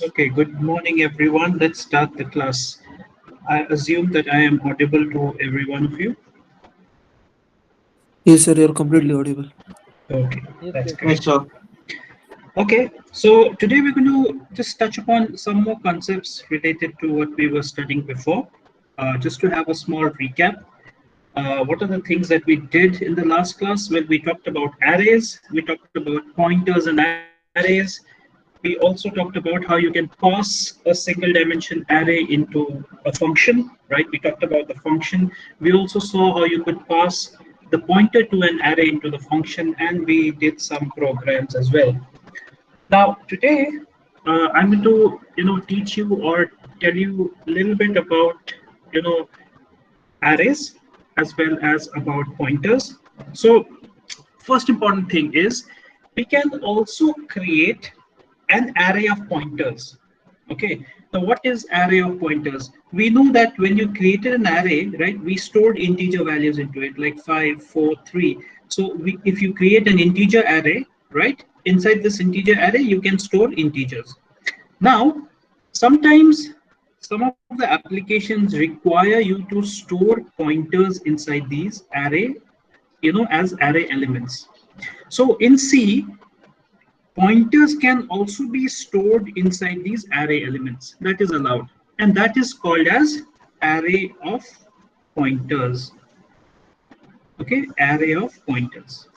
Okay, good morning, everyone. Let's start the class. I assume that I am audible to every one of you. Yes, sir, you're completely audible. Okay, Yes, that's yes. great. Okay, so today we're going to just touch upon some more concepts related to what we were studying before. Just to have a small recap, what are the things that we did in the last class? Well, we talked about arrays, we talked about pointers and arrays. We also talked about how you can pass a single dimension array into a function, right? We talked about the function. We also saw how you could pass the pointer to an array into the function, and we did some programs as well. Now, today, I'm going to, teach you or tell you a little bit about, you know, arrays as well as about pointers. So, first important thing is we can also create an array of pointers. Okay, now what is array of pointers? We know that when you created an array, right, we stored integer values into it like 5, 4, 3. So if you create an integer array, right, inside this integer array you can store integers. Now sometimes some of the applications require you to store pointers inside these array, as array elements. So in C, pointers can also be stored inside these array elements. That is allowed. And that is called as array of pointers. Okay, array of pointers.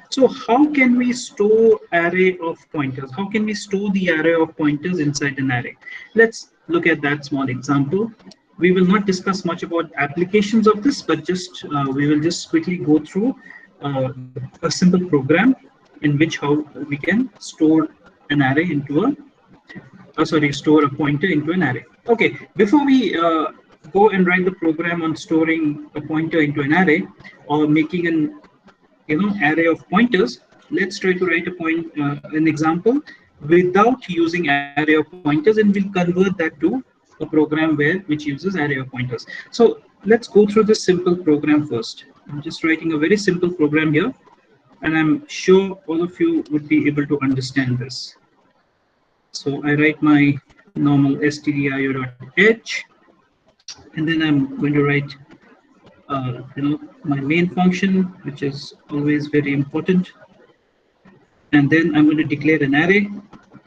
So how can we store array of pointers? How can we store the array of pointers inside an array? Let's look at that small example. We will not discuss much about applications of this, but just we will just quickly go through a simple program in which how we can store an array into store a pointer into an array. Okay, before we go and write the program on storing a pointer into an array or making array of pointers, let's try to write an example without using array of pointers, and we'll convert that to a program which uses array of pointers. So let's go through this simple program first. I'm just writing a very simple program here, and I'm sure all of you would be able to understand this. So I write my normal stdio.h, and then I'm going to write my main function, which is always very important. And then I'm going to declare an array.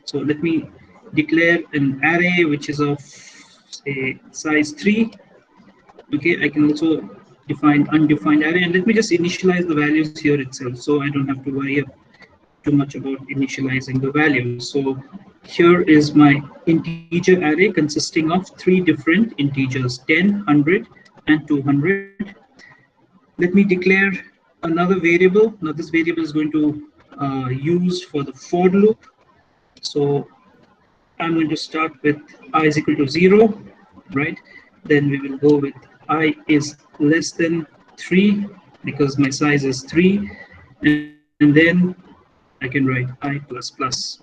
So let me declare an array which is of say size 3. Okay, I can also define undefined array, and let me just initialize the values here itself, so I don't have to worry too much about initializing the values. So here is my integer array consisting of 3 different integers, 10, 100, and 200. Let me declare another variable. Now this variable is going to use for the for loop. So I'm going to start with I is equal to 0, right? Then we will go with I is less than 3 because my size is 3. And then I can write I plus plus.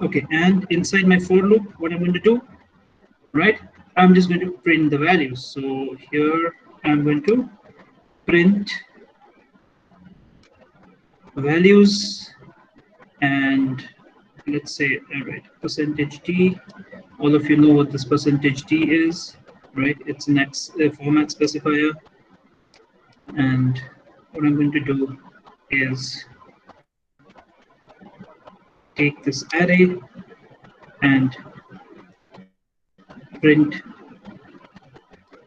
Okay, and inside my for loop, what I'm going to do, right? I'm just going to print the values. So here I'm going to print values, and let's say, all right, percentage d. All of you know what this percentage d is, right? It's an format specifier. And what I'm going to do is take this array and print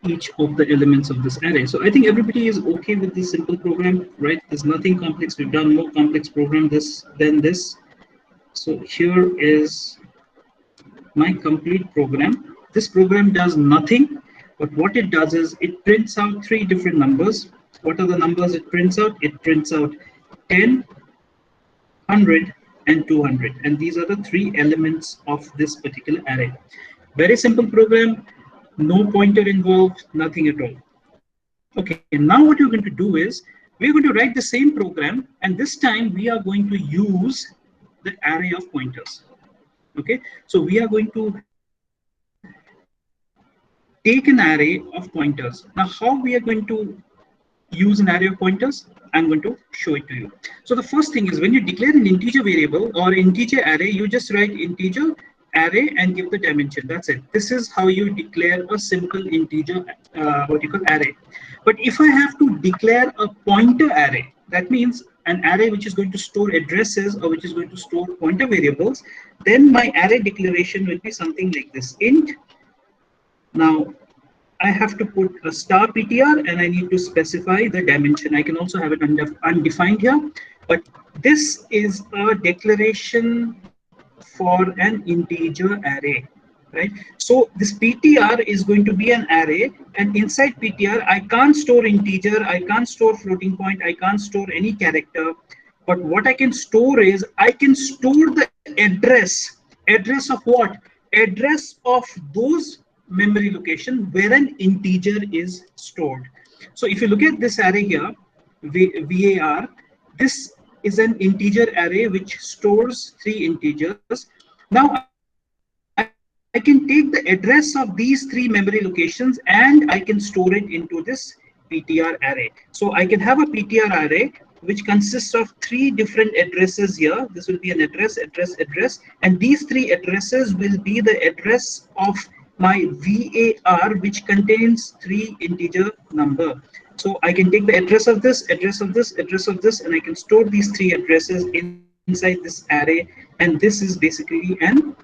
each of the elements of this array. So I think everybody is okay with this simple program, right? There's nothing complex. We've done more complex program than this. So here is my complete program. This program does nothing, but what it does is it prints out 3 different numbers. What are the numbers it prints out? It prints out 10, 100, and 200. And these are the 3 elements of this particular array. Very simple program, no pointer involved, nothing at all. Okay, now what you're going to do is we're going to write the same program, and this time we are going to use the array of pointers. Okay, so we are going to take an array of pointers. Now how we are going to use an array of pointers, I'm going to show it to you. So the first thing is when you declare an integer variable or integer array, you just write integer array and give the dimension. That's it. This is how you declare a simple integer, what you call array. But if I have to declare a pointer array, that means an array which is going to store addresses or which is going to store pointer variables, then my array declaration will be something like this: int. Now I have to put a star PTR and I need to specify the dimension. I can also have it undefined here, but this is a declaration for an integer array, right? So this PTR is going to be an array, and inside PTR I can't store integer, I can't store floating point, I can't store any character. But what I can store is I can store the address of what? Address of those memory location where an integer is stored. So if you look at this array here, VAR, this is an integer array which stores 3 integers. Now I can take the address of these 3 memory locations and I can store it into this PTR array. So I can have a PTR array which consists of 3 different addresses here. This will be an address, and these 3 addresses will be the address of my VAR, which contains 3 integer number. So I can take the address of this, address of this, address of this, and I can store these 3 addresses inside this array. And this is basically an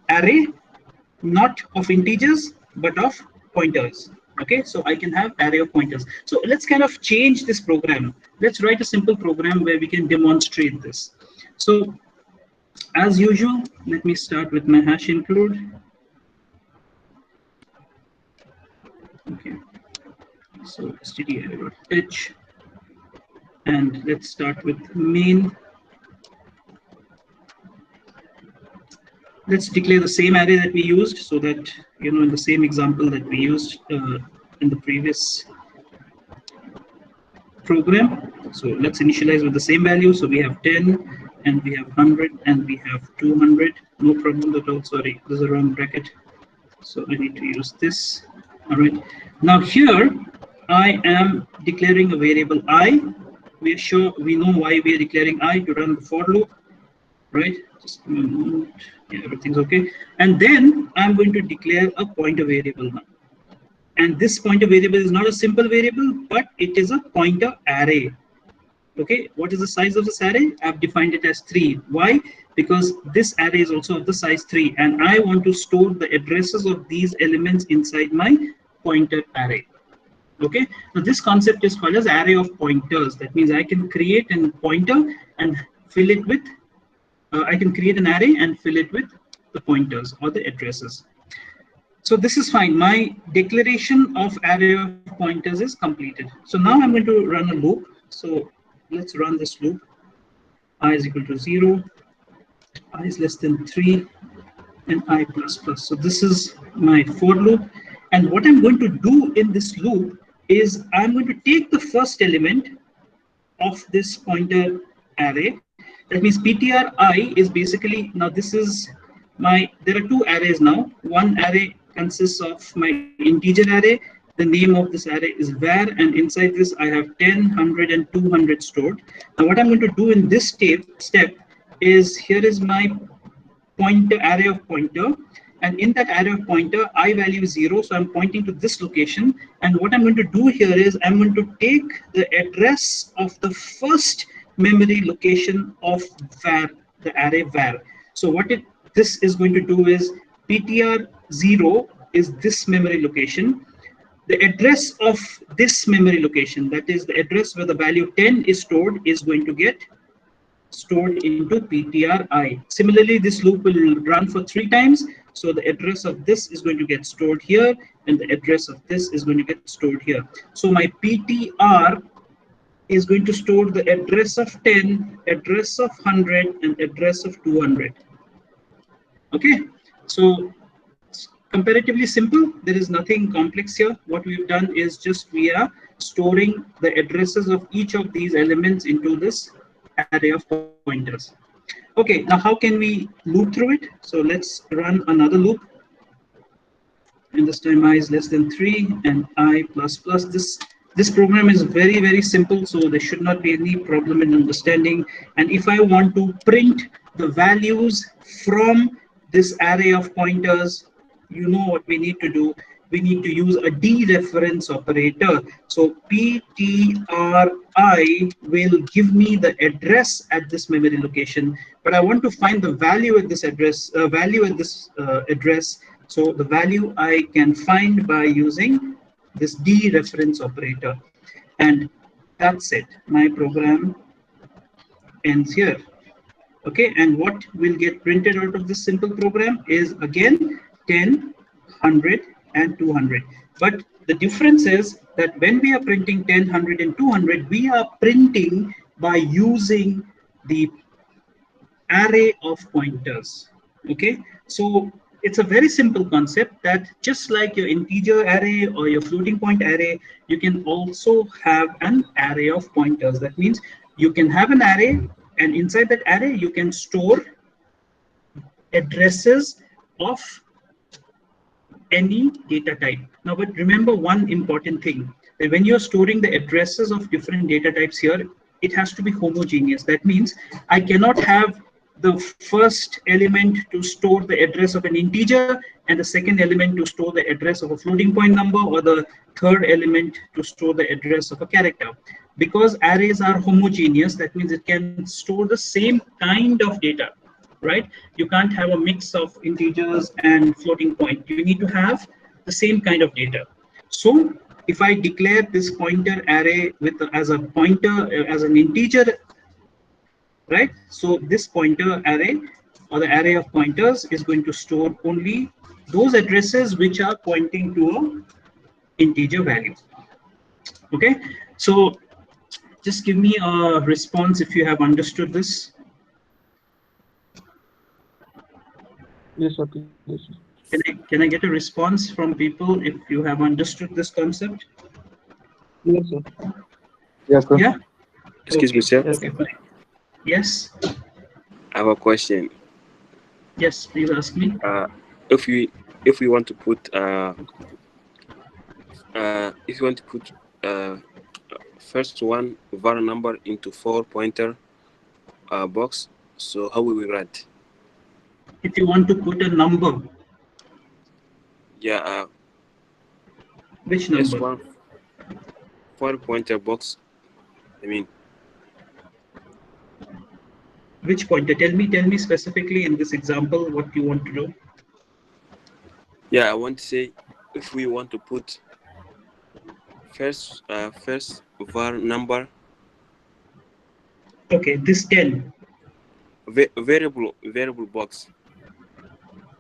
array, not of integers, but of pointers. Okay, so I can have array of pointers. So let's kind of change this program. Let's write a simple program where we can demonstrate this. So as usual, let me start with my hash include. Okay, so std.h, and let's start with main. Let's declare the same array that we used, so that, you know, in the same example that we used in the previous program. So let's initialize with the same value. So we have 10 and we have 100 and we have 200. No problem at all. Sorry, this is a wrong bracket. So I need to use this. All right. Now here I am declaring a variable I. We're sure we know why we are declaring I to run the for loop, right? Just give me a moment. Yeah, everything's okay. And then I'm going to declare a pointer variable now. And this pointer variable is not a simple variable, but it is a pointer array. Okay, what is the size of this array? I've defined it as 3. Why? Because this array is also of the size 3, and I want to store the addresses of these elements inside my pointer array. Okay, so this concept is called as array of pointers. That means I can create a pointer and fill it with I can create an array and fill it with the pointers or the addresses. So this is fine. My declaration of array of pointers is completed. So now I'm going to run a loop. So let's run this loop. I is equal to 0, I is less than 3, and I plus plus. So this is my for loop. And what I'm going to do in this loop is I'm going to take the first element of this pointer array. That means PTR I is basically, now this is my, there are 2 arrays now. One array consists of my integer array. The name of this array is var, and inside this I have 10, 100, and 200 stored. Now what I'm going to do in this step is, here is my pointer array of pointer, and in that array of pointer I value is 0, so I'm pointing to this location. And what I'm going to do here is I'm going to take the address of the first memory location of var, the array var. So what this is going to do is PTR 0 is this memory location. The address of this memory location, that is the address where the value 10 is stored, is going to get stored into PTR I. Similarly, this loop will run for 3 times. So the address of this is going to get stored here, and the address of this is going to get stored here. So my PTR is going to store the address of 10, address of 100, and address of 200. Okay, so comparatively simple. There is nothing complex here. What we've done is just we are storing the addresses of each of these elements into this array of pointers. Okay, now how can we loop through it? So let's run another loop. And this time I is less than 3 and I plus plus. This program is very, very simple, so there should not be any problem in understanding. And if I want to print the values from this array of pointers, you know what we need to do. We need to use a dereference operator. So ptri will give me the address at this memory location, but I want to find the value at this address, address. So the value I can find by using this dereference operator, and that's it. My program ends here. Okay, and what will get printed out of this simple program is again 10, 100 and 200. But the difference is that when we are printing 10, 100 and 200, we are printing by using the array of pointers. Okay, so it's a very simple concept that just like your integer array or your floating point array, you can also have an array of pointers. That means you can have an array, and inside that array you can store addresses of any data type. Now, but remember one important thing, that when you're storing the addresses of different data types here, it has to be homogeneous. That means I cannot have the first element to store the address of an integer and the second element to store the address of a floating point number, or the third element to store the address of a character. Because arrays are homogeneous, that means it can store the same kind of data, right? You can't have a mix of integers and floating point. You need to have the same kind of data. So if I declare this pointer array with as a pointer as an integer, right? So this pointer array or the array of pointers is going to store only those addresses which are pointing to a integer value. Okay, so just give me a response if you have understood this. Yes, sir. Yes, sir. Can I get a response from people if you have understood this concept? Yes, sir. Yes, sir. Yeah. Excuse me, sir. Yes, Okay, sir. fine. Yes. I have a question. Yes, please ask me. If we want to put first one var number into 4 pointer box, so how will we write? If you want to put a number, Yeah, which this number? one 4 pointer box. I mean, Which pointer? Tell me specifically in this example what you want to do. yeah, I want to say if we want to put first var number. Okay, this 10. Variable box.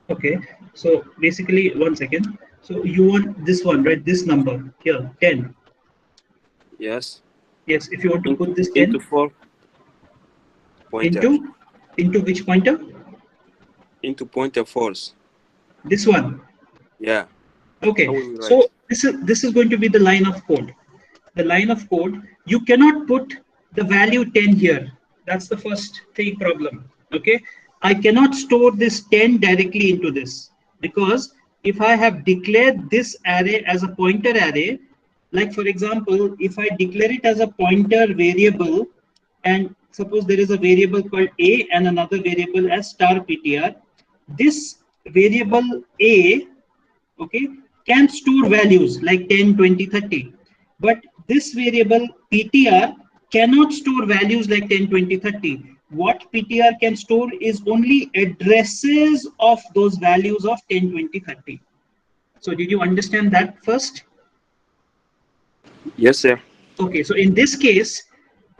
Okay, so basically, one second. So you want this one, right? This number here, 10. Yes. Yes, if you want to put this 10 into 4 pointer. Into which pointer? Into pointer 4s. This one. Yeah. Okay, so this is going to be the line of code. The line of code, you cannot put the value 10 here. That's the first thing problem. Okay, I cannot store this 10 directly into this, because if I have declared this array as a pointer array, like for example, if I declare it as a pointer variable, and suppose there is a variable called a and another variable as star ptr, this variable a, okay, can store values like 10, 20, 30, but this variable ptr cannot store values like 10, 20, 30. What ptr can store is only addresses of those values of 10, 20, 30. So did you understand that first? Yes, sir. Okay, so in this case,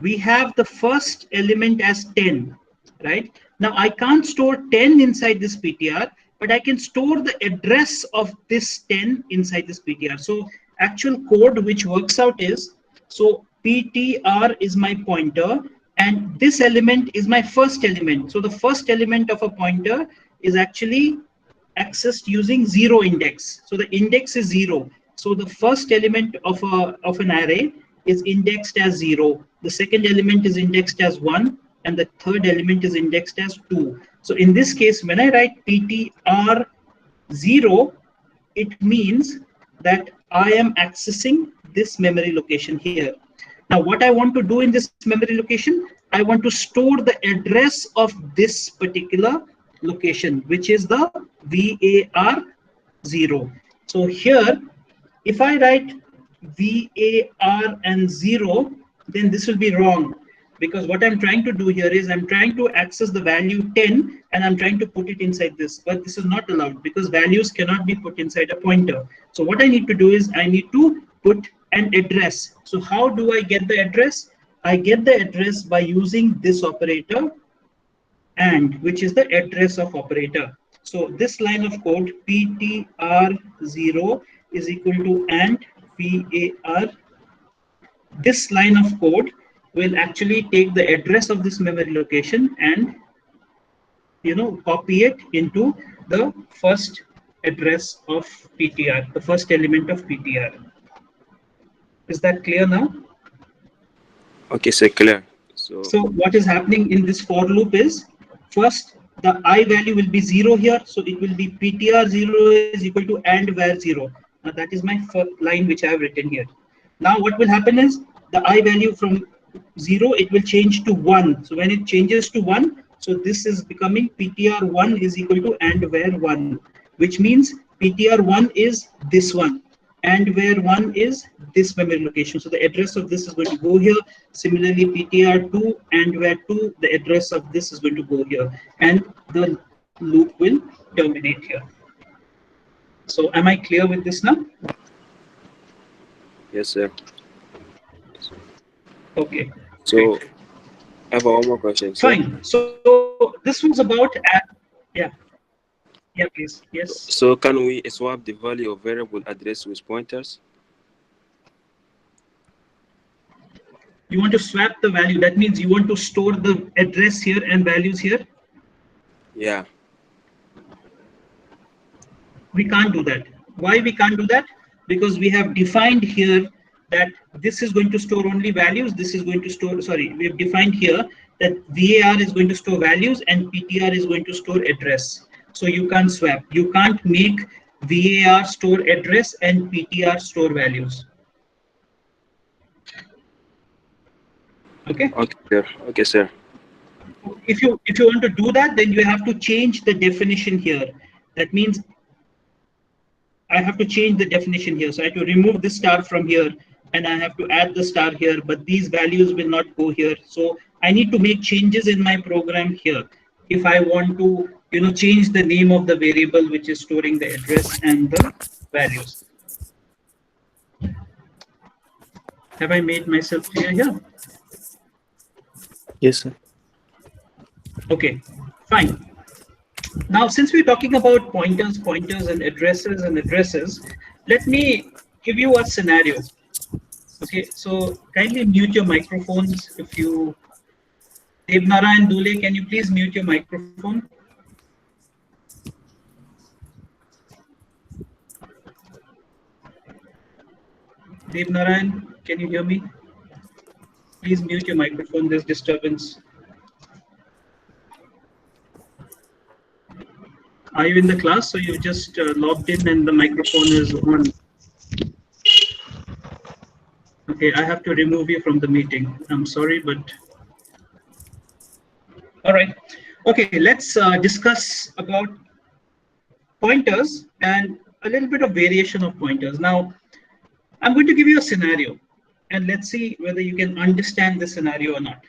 we have the first element as 10, right? Now I can't store 10 inside this PTR, but I can store the address of this 10 inside this PTR. So actual code which works out is, so PTR is my pointer and this element is my first element. So the first element of a pointer is actually accessed using 0 index. So the index is 0. So the first element of an array is indexed as 0. The second element is indexed as 1, and the third element is indexed as 2. So in this case, when I write ptr 0, it means that I am accessing this memory location here. Now, what I want to do in this memory location, I want to store the address of this particular location, which is the VAR 0. So here, if I write VAR and 0, then this will be wrong, because what I'm trying to do here is I'm trying to access the value 10 and I'm trying to put it inside this, but this is not allowed because values cannot be put inside a pointer. So what I need to do is I need to put an address. So how do I get the address? I get the address by using this operator, and which is the address of operator. So this line of code ptr0 is equal to and var. This line of code will actually take the address of this memory location and copy it into the first address of PTR, the first element of PTR. Is that clear now? Okay, so clear. So what is happening in this for loop is, first the I value will be 0 here, so it will be ptr0 is equal to and var 0. Now that is my first line which I have written here. Now what will happen is the I value from 0, it will change to 1. So when it changes to 1, so this is becoming ptr1 is equal to and var 1, which means ptr1 is this one and where 1 is this memory location. So the address of this is going to go here. Similarly, ptr2 and where 2, the address of this is going to go here, and the loop will terminate here. So am I clear with this now? Yes, sir. Okay. So Great. I have one more question. Sir. Fine. So this was about yeah. Yeah, please. Yes. So can we swap the value of variable address with pointers? You want to swap the value. That means you want to store the address here and values here. Yeah. We can't do that. Why we can't do that? Because we have defined here that this is going to store only values. This is going to store, sorry, we have defined here that VAR is going to store values and PTR is going to store address. So you can't swap. You can't make VAR store address and PTR store values. Okay. Okay, sir. Okay, sir. If you want to do that, then you have to change the definition here. That means I have to change the definition here. So I have to remove this star from here and I have to add the star here, but these values will not go here. So I need to make changes in my program here if I want to, change the name of the variable which is storing the address and the values. Have I made myself clear here? Yes, sir. Okay, fine. Now, since we're talking about pointers and addresses, let me give you a scenario. Okay, so kindly mute your microphones if you... Devnarayan Dule, can you please mute your microphone? Devnarayan, can you hear me? Please mute your microphone, there's disturbance. Are you in the class? So you just logged in and the microphone is on. Okay, I have to remove you from the meeting. I'm sorry, but... All right. Okay, let's discuss about pointers and a little bit of variation of pointers. Now, I'm going to give you a scenario and let's see whether you can understand this scenario or not.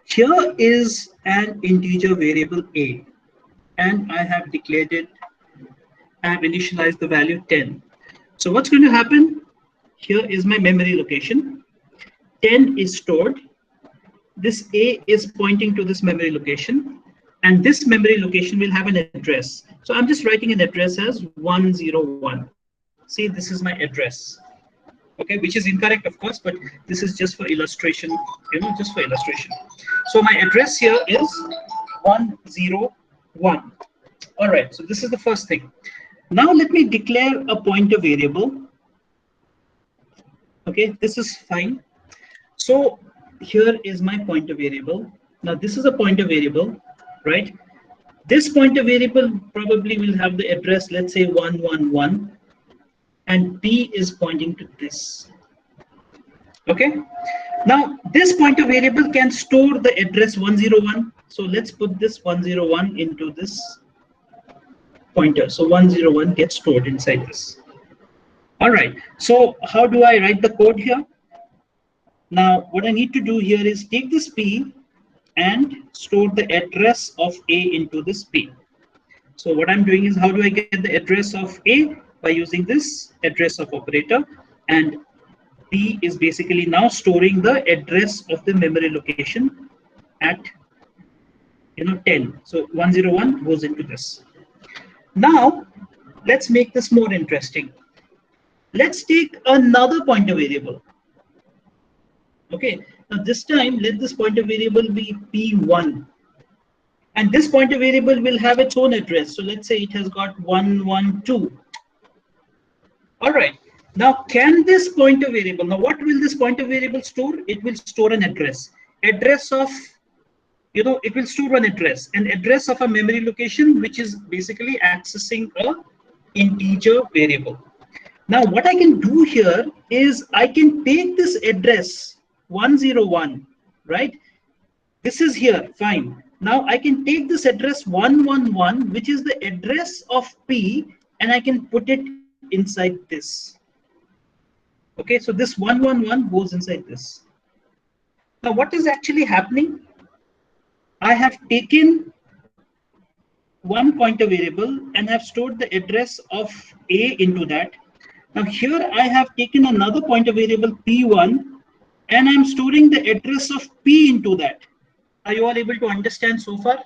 Here is an integer variable a, and I have declared it, I have initialized the value 10. So what's going to happen? Here is my memory location. 10 is stored. This a is pointing to this memory location, and this memory location will have an address. So I'm just writing an address as 101. See, this is my address. Okay, which is incorrect, of course, but this is just for illustration, just for illustration. So my address here is 101. All right, so this is the first thing. Now let me declare a pointer variable. Okay, this is fine. So here is my pointer variable. Now this is a pointer variable, right? This pointer variable probably will have the address, let's say 111, and P is pointing to this. Okay. Now this pointer variable can store the address 101 So let's put this 101 into this pointer. So 101 gets stored inside this. All right. So how do I write the code here? Now, what I need to do here is take this P and store the address of A into this P. So what I'm doing is, how do I get the address of A? By using this address of operator, and P is basically now storing the address of the memory location at 10. So 101 goes into this. Now let's make this more interesting. Let's take another pointer variable. Okay, now this time let this pointer variable be P1. And this pointer variable will have its own address. So let's say it has got 112. All right. Now, can this pointer variable, now what will this pointer variable store? It will store an address. Address of, it will store an address of a memory location, which is basically accessing a integer variable. Now, what I can do here is I can take this address 101, right? This is here, fine. Now I can take this address 111, which is the address of P, and I can put it inside this. Okay, so this 111 goes inside this. Now what is actually happening? I have taken one pointer variable and have stored the address of A into that. Now here I have taken another pointer variable P1 and I'm storing the address of P into that. Are you all able to understand so far?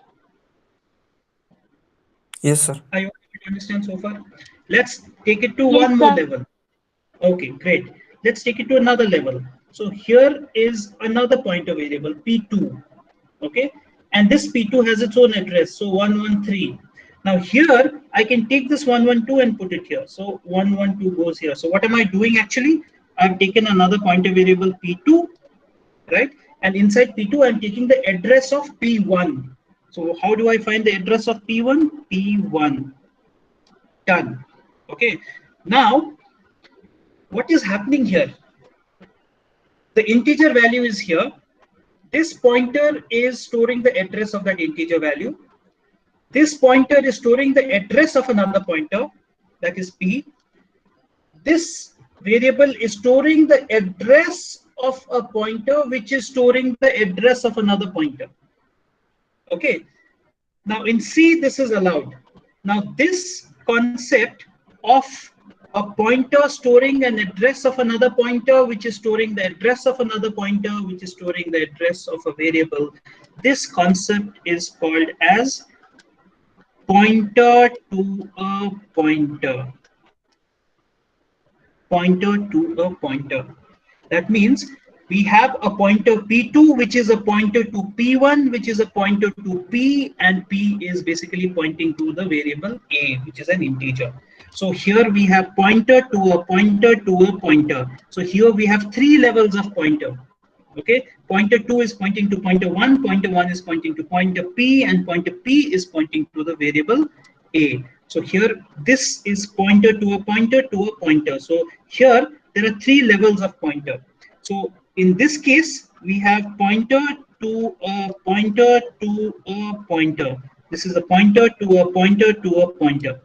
Yes, sir. Are you able to understand so far? Let's take it to Yes, one more sir. level. Okay, great. Let's take it to another level. So here is another pointer variable P2. Okay, and this P2 has its own address, so 113. Now here I can take this 112 and put it here. So 112 goes here. So what am I doing actually? I've taken another pointer variable P2, right? And inside P2 I'm taking the address of P1. So how do I find the address of P1? P1. Done. Okay. Now what is happening here? The integer value is here. This pointer is storing the address of that integer value. This pointer is storing the address of another pointer, that is P. This variable is storing the address of a pointer which is storing the address of another pointer. Okay. Now in C, this is allowed. Now this concept of a pointer storing an address of another pointer, which is storing the address of another pointer, which is storing the address of a variable, this concept is called as pointer to a pointer. Pointer to a pointer. That means we have a pointer P2, which is a pointer to P1, which is a pointer to P, and P is basically pointing to the variable A, which is an integer. So here we have pointer to a pointer to a pointer. So here we have three levels of pointer. Okay, pointer 2 is pointing to pointer 1, pointer 1 is pointing to pointer P, and pointer P is pointing to the variable A. So here this is pointer to a pointer to a pointer. So here there are three levels of pointer. So in this case we have pointer to a pointer to a pointer. This is a pointer to a pointer to a pointer.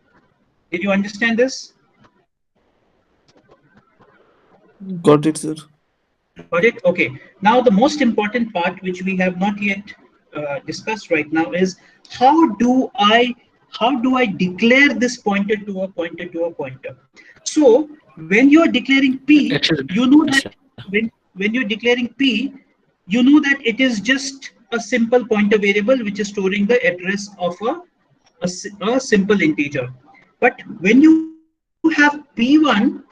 Did you understand this? Got it, sir. Got it? Okay. Now the most important part, which we have not yet discussed right now, is how do I declare this pointer to a pointer to a pointer? So when you are declaring P, you know that when you're declaring P, you know that it is just a simple pointer variable which is storing the address of a simple integer. But when you have P1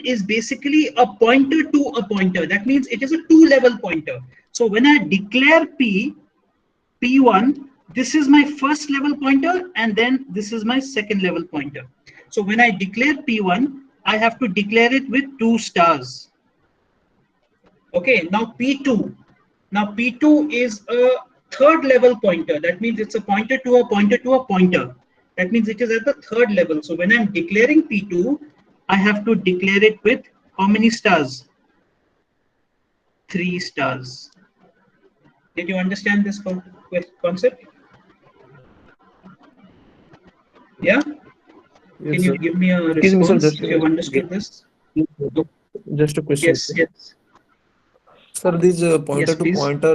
is basically a pointer to a pointer. That means it is a two-level pointer. So when I declare P1, this is my first level pointer, and then this is my second level pointer. So when I declare P1, I have to declare it with 2 stars. Okay, now P2. Now P2 is a third level pointer. That means it's a pointer to a pointer to a pointer. That means it is at the third level. So when I'm declaring P2, I have to declare it with how many stars? 3 stars. Did you understand this concept? Yeah? Yes, Can you sir. give me a Excuse me, sir. response if you've understood this? Just a question, Yes, sir. yes. Sir, this Yes, please. pointer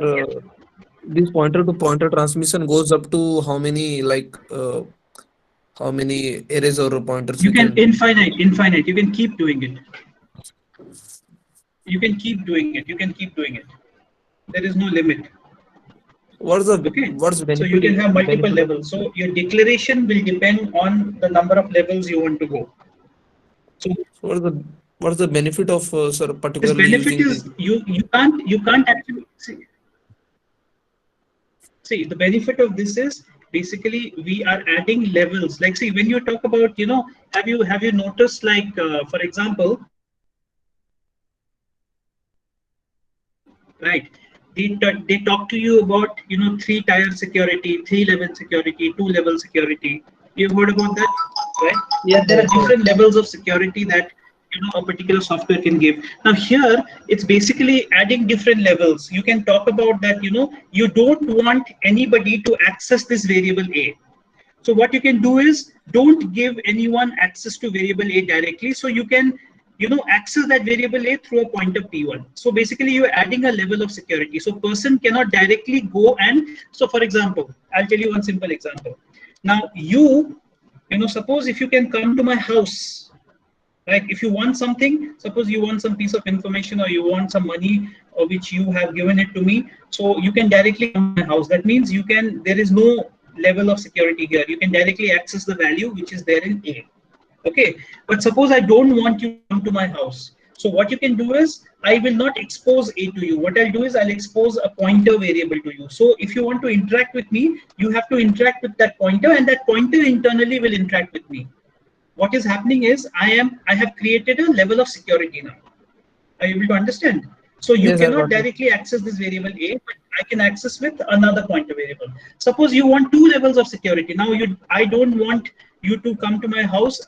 to pointer transmission goes up to how many, like, how many arrays or pointers You we can can? infinite. You can keep doing it. You can keep doing it. You can keep doing it. There is no limit. Okay. What's So you can have multiple benefit of levels. So your declaration will depend on the number of levels you want to go. So what's the benefit of, sir, this particularly benefit using this? is you can't actually see the benefit of this is basically we are adding levels. Like see when you talk about have you noticed like for example, right? They talk to you about 3-tier security, 3-level security, 2-level security. You've heard about that, right? Yes, That there sir. are different levels of security that a particular software can give. Now here it's basically adding different levels. You can talk about that. You don't want anybody to access this variable A. So what you can do is don't give anyone access to variable A directly. So you can, access that variable A through a pointer P1. So basically you're adding a level of security. So person cannot directly go so for example, I'll tell you one simple example. Now suppose if you can come to my house, like if you want something, suppose you want some piece of information or you want some money or which you have given it to me, so you can directly come to my house. That means there is no level of security here. You can directly access the value which is there in A. Okay, but suppose I don't want you to come to my house. So what you can do is I will not expose A to you. What I'll do is I'll expose a pointer variable to you. So if you want to interact with me, you have to interact with that pointer, and that pointer internally will interact with me. What is happening is I have created a level of security now. Are you able to understand? So you Yes, I cannot got it. directly access this variable A, but I can access with another pointer variable. Suppose you want 2 levels of security. Now I don't want you to come to my house,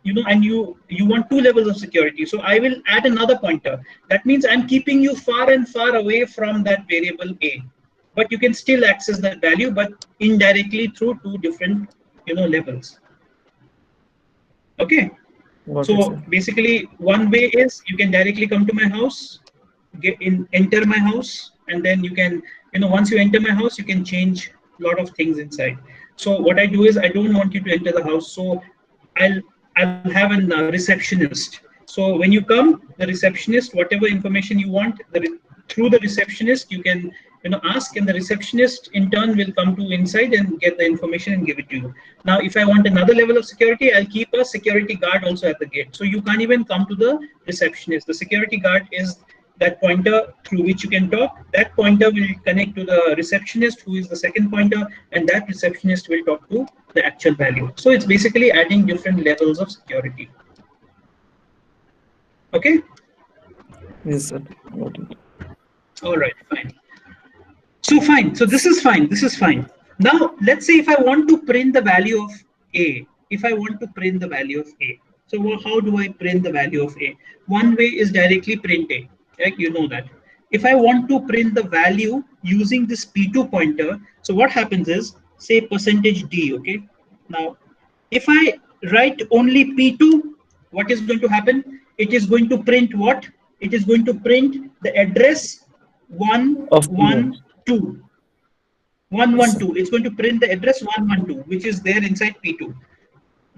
and you want 2 levels of security. So I will add another pointer. That means I'm keeping you far and far away from that variable A. But you can still access that value, but indirectly through 2 different levels. Okay. Got it, So sir. basically, one way is you can directly come to my house, enter my house, and then you can, once you enter my house, you can change a lot of things inside. So what I do is I don't want you to enter the house, so I'll I'll have a receptionist. So when you come, the receptionist, whatever information you want, through the receptionist, you can ask, and the receptionist in turn will come to inside and get the information and give it to you. Now, if I want another level of security, I'll keep a security guard also at the gate. So you can't even come to the receptionist. The security guard is that pointer through which you can talk. That pointer will connect to the receptionist, who is the second pointer, and that receptionist will talk to the actual value. So it's basically adding different levels of security. Okay. Yes, sir. Got it. All right, fine. So fine. So this is fine. This is fine. Now let's say if I want to print the value of A, if I want to print the value of A. So how do I print the value of A? One way is directly print A. Right? You know that. If I want to print the value using this P2 pointer, so what happens is say %D. Okay. Now, if I write only P2, what is going to happen? It is going to print what? It is going to print the address Of P1. 112. Yes, sir. 112. It's going to print the address 112, which is there inside P2.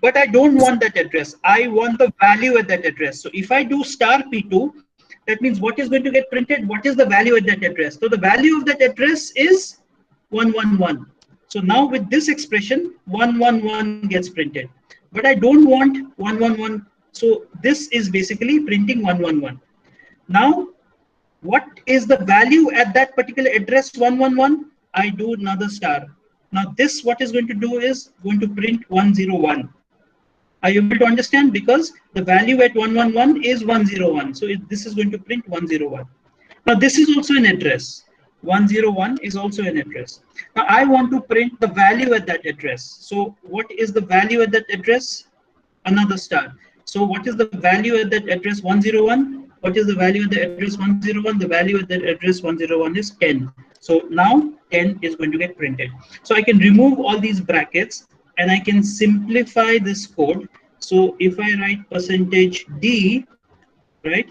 But I don't want that address. I want the value at that address. So if I do star P2, that means what is going to get printed? What is the value at that address? So the value of that address is 111. So now with this expression, 111 gets printed. But I don't want 111. So this is basically printing 111. Now, what is the value at that particular address 111? I do another star. Now this what is going to do is going to print 101. Are you able to understand? Because the value at 111 is 101. So this is going to print 101. Now this is also an address. 101 is also an address. Now I want to print the value at that address. So what is the value at that address? Another star. So what is the value at that address 101? What is the value at the address 101? The value at that address 101 is 10. So now 10 is going to get printed. So I can remove all these brackets and I can simplify this code. So if I write percentage D, right,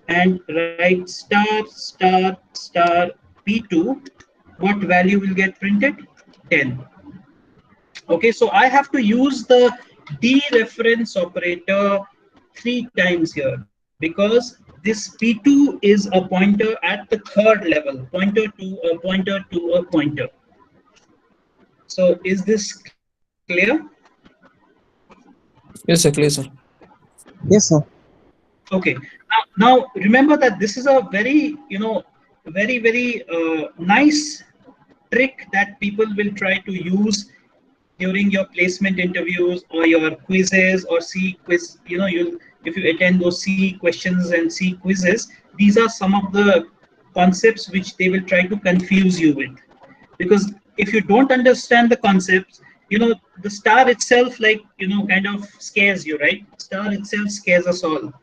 and write star star star P2, what value will get printed? 10. Okay, so I have to use the dereference operator 3 times here because this P2 is a pointer at the third level, pointer to a pointer to a pointer. So is this clear? Yes, sir, clear, sir. Yes, sir. Okay. Now remember that this is a very, very nice trick that people will try to use during your placement interviews or your quizzes or C quiz. You'll if you attend those C questions and C quizzes, these are some of the concepts which they will try to confuse you with. Because if you don't understand the concepts, the star itself, like, kind of scares you, right? Star itself scares us all.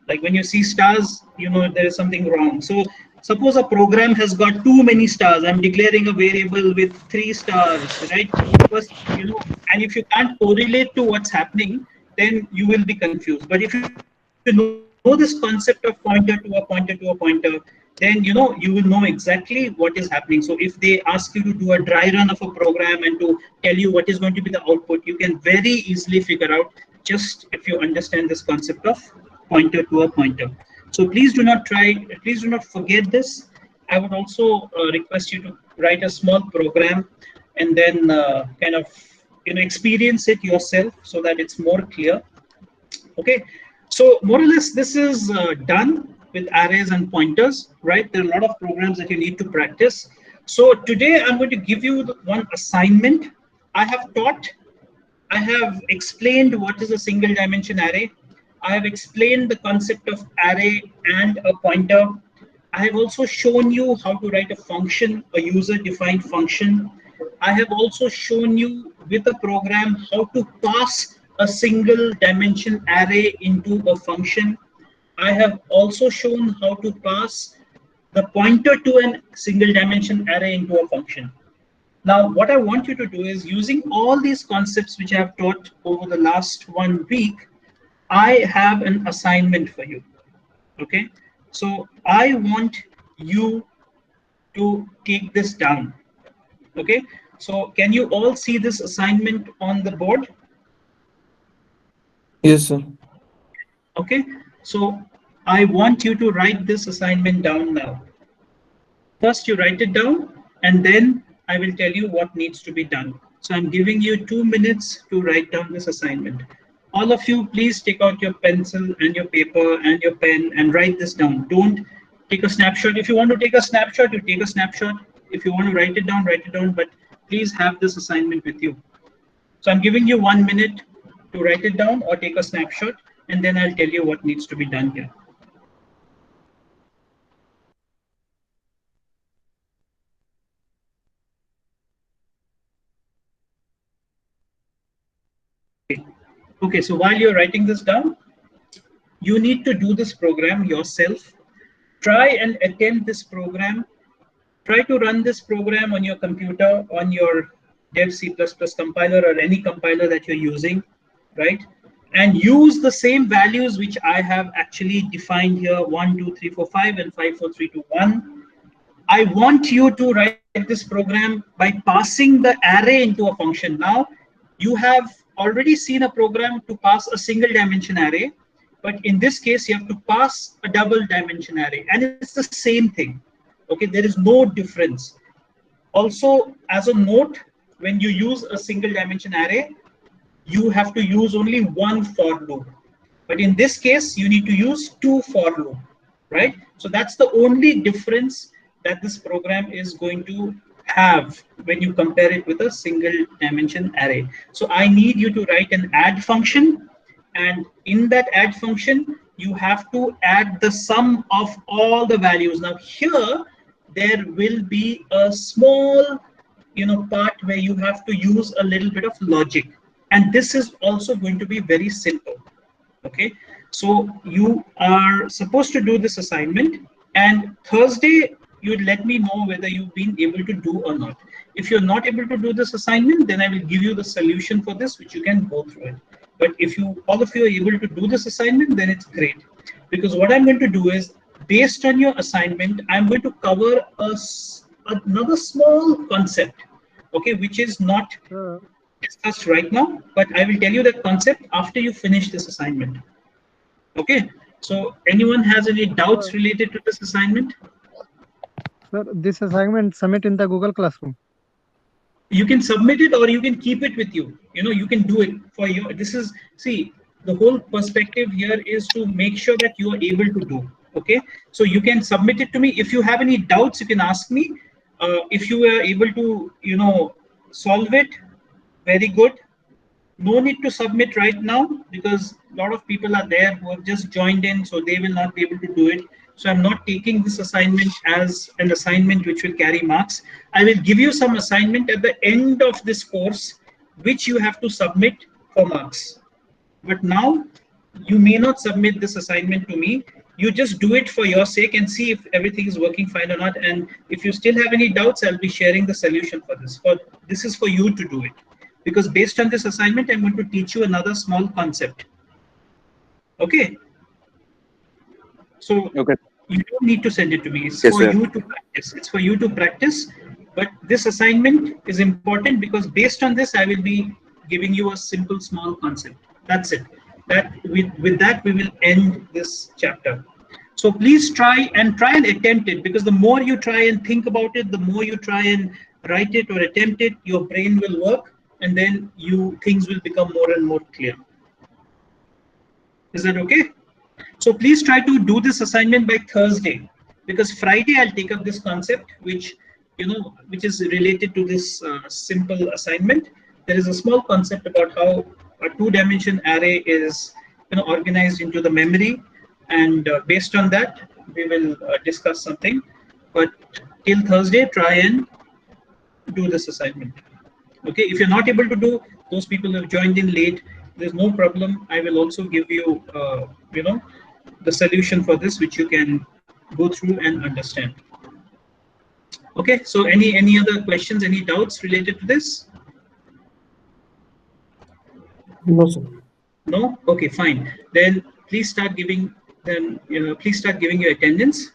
Like when you see stars, there is something wrong. So suppose a program has got too many stars. I'm declaring a variable with 3 stars, right? First, and if you can't correlate to what's happening, then you will be confused. But if you know this concept of pointer to a pointer to a pointer, then you will know exactly what is happening. So if they ask you to do a dry run of a program and to tell you what is going to be the output, you can very easily figure out just if you understand this concept of pointer to a pointer. So please do not forget this. I would also request you to write a small program and then kind of experience it yourself so that it's more clear. Okay, so more or less this is done with arrays and pointers, right? There are a lot of programs that you need to practice. So today I'm going to give you one assignment. I have taught, I have explained what is a single dimension array. I have explained the concept of array and a pointer. I have also shown you how to write a function, a user defined function. I have also shown you with a program how to pass a single dimension array into a function. I have also shown how to pass the pointer to a single dimension array into a function. Now, what I want you to do is, using all these concepts which I have taught over the last 1 week, I have an assignment for you. Okay, so I want you to take this down. Okay, so can you all see this assignment on the board? Yes, sir. Okay, so I want you to write this assignment down now. First, you write it down, and then I will tell you what needs to be done. So I'm giving you 2 minutes to write down this assignment. All of you, please take out your pencil and your paper and your pen and write this down. Don't take a snapshot. If you want to take a snapshot, you take a snapshot. If you want to write it down, but please have this assignment with you. So I'm giving you 1 minute to write it down or take a snapshot, and then I'll tell you what needs to be done here. Okay, so while you're writing this down, you need to do this program yourself. Try and attempt this program. Try to run this program on your computer, on your dev C++ compiler or any compiler that you're using, right? And use the same values which I have actually defined here, 1, 2, 3, 4, 5, and 5, 4, 3, 2, 1. I want you to write this program by passing the array into a function. Now, you have already seen a program to pass a single dimension array, but in this case, you have to pass a double dimension array, and it's the same thing. Okay, there is no difference. Also, as a note, when you use a single dimension array, you have to use only one for loop. But in this case, you need to use two for loop, right? So that's the only difference that this program is going to have when you compare it with a single dimension array. So I need you to write an add function, and in that add function, you have to add the sum of all the values. Now here, there will be a small part where you have to use a little bit of logic, and this is also going to be very simple. Okay, so you are supposed to do this assignment, and Thursday, you'd let me know whether you've been able to do or not. If you're not able to do this assignment, then I will give you the solution for this, which you can go through it. But if all of you are able to do this assignment, then it's great. Because what I'm going to do is, based on your assignment, I'm going to cover another small concept, okay, which is not discussed right now, but I will tell you the concept after you finish this assignment. Okay, so anyone has any doubts related to this assignment? Sir, this assignment submit in the Google Classroom. You can submit it or you can keep it with you. You can do it for your, see, the whole perspective here is to make sure that you are able to do. Okay, so you can submit it to me. If you have any doubts, you can ask me. If you are able to, solve it, very good. No need to submit right now because a lot of people are there who have just joined in, so they will not be able to do it. So I'm not taking this assignment as an assignment which will carry marks. I will give you some assignment at the end of this course, which you have to submit for marks. But now you may not submit this assignment to me. You just do it for your sake and see if everything is working fine or not. And if you still have any doubts, I'll be sharing the solution for this. This is for you to do it. Because based on this assignment, I'm going to teach you another small concept. Okay. So Okay. you don't need to send it to me. It's Yes, for sir. you to practice. It's for you to practice. But this assignment is important because based on this, I will be giving you a simple, small concept. That's it. With that, we will end this chapter. So please try and attempt it, because the more you try and think about it, the more you try and write it or attempt it, your brain will work, and then things will become more and more clear. Is that okay? So please try to do this assignment by Thursday, because Friday I'll take up this concept, which is related to this simple assignment. There is a small concept about how a two-dimension array is organized into the memory, and based on that we will discuss something. But till Thursday, try and do this assignment. Okay, if you're not able to do, those people who have joined in late, there's no problem. I will also give you the solution for this, which you can go through and understand. Okay, so any other questions, any doubts related to this? No, sir. No? Okay, fine. Then please start giving your attendance.